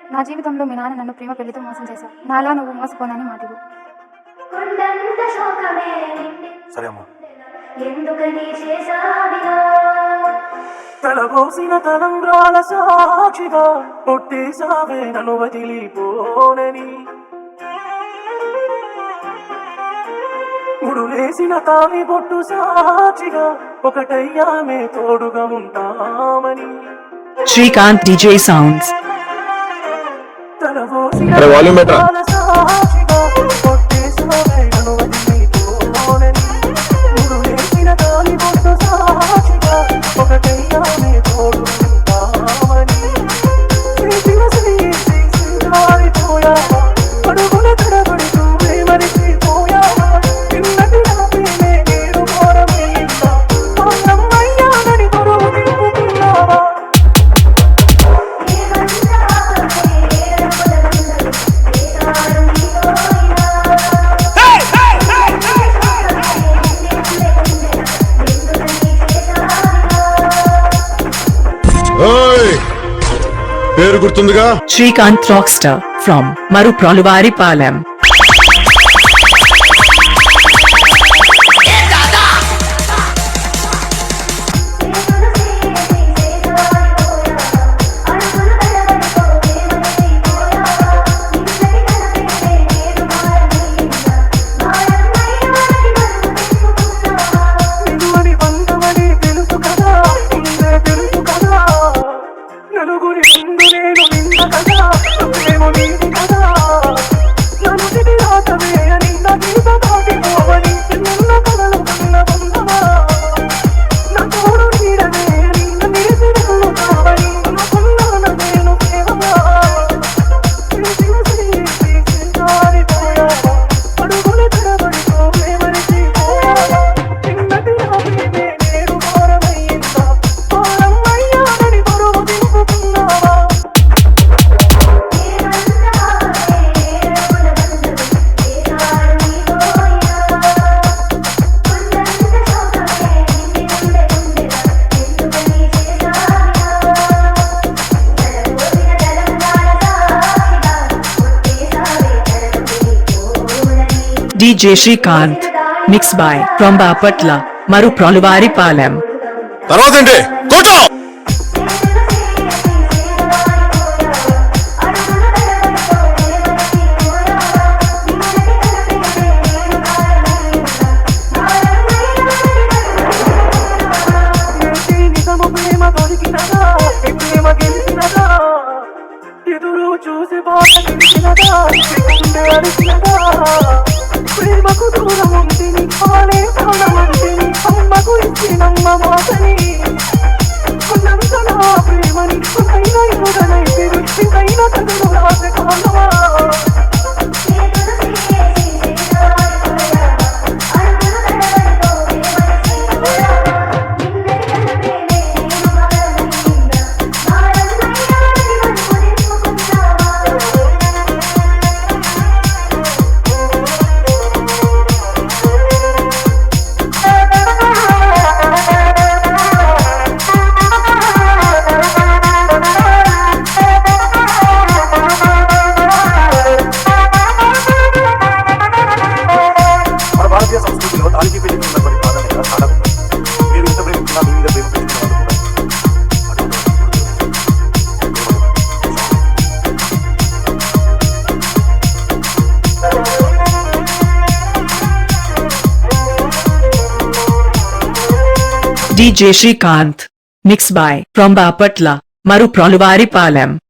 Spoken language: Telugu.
నా జీవితంలో మీ నాన్న నన్ను ప్రేమ పెళ్లితో మోసం చేశావు. నాలా నువ్వు మోసపోనని మాటివు. సరే అమ్మా. తలబోసిన తలంబ్రాల సాక్షిగా కొట్టేసావే నన్ను వదిలిపోనని, ముడులేసిన తాళి బొట్టు సాక్షిగా ఒకటయ్యామే తోడుగా ఉంటామని. Srikanth DJ Sounds. తలబోసిన వాల్యూమ్ బెటర్. తలంబ్రాల సాక్షిగా కొట్టేసావే నన్ను వదిలిపోనని, ముడులేసిన తాళి బొట్టు సాక్షిగా ఒకటయ్యామే తోడుగా ఉంటామని. చేసిన స్నేహితుడి సింగారిపోయావా, అడుగుల తడబడుతూ మరిచిపోయావా. నిన్నటి నా ప్రేమే నేడు ఘోరమైందా, పాపమయ్యానని బరువు నింపుకున్నావా. ఓయ్ పేరు గుర్తుందిగా? Srikanth Rockstar from Marupraluvaripalam. నిలువని బంధమని తెలుసు కదా, ముందే తెలుసు కదా. నలుగురి ముందు నేను నింద కదా, నువ్వేమో నీది కదా. నన్ను తిరిగి రాతవే అని నా గీత దాటిపోవని, నిన్న కలలు కన్న బంధమా. నా తోడు నీడవే అని నా నీతి వెళ్తావని అనుకున్నాను నేను ప్రేమగా. చేసిన స్నేహితుడి సింగారిపోయావా, అడుగుల తడబడితో మరిచిపోయావా. నిన్నటి నా ప్రేమే నేడు ఘోరమైందా, భారమయ్యానని బరువు దింపుకున్నావా. DJ Srikanth. Mixed by from Bapatla, Marupraluvaripalam. తర్వాత ఏంటి? కొట్టు. ఏంటి నిజము ప్రేమ దొరికినదా, ఈ ప్రేమ గెలిచినదా. ఎదురు చూసి బాధ తెలిసినదా, గుండె అరిచినదా. ప్రేమకు దూరం ఉంటిని, ఆలే ప్రాణమంటిని, అమ్మకు ఇచ్చినమ్మ మాటని. ఉన్నంత నా ప్రేమని కొనైనా ఎరుగనై పెరుగైనా తగులు రాసే కాలమా. మన భారతీయ సంస్కృతిలో తాళికి పెళ్లికి ఉన్నటువంటి ప్రాధాన్యత చాలా ఉంది. మీరు ఇంత ప్రేమిస్తున్నా మీ మీద ప్రేమ పెంచుకున్న వాళ్ళు కూడా DJ Srikanth. Mixed by from Bapatla, Marupraluvaripalam.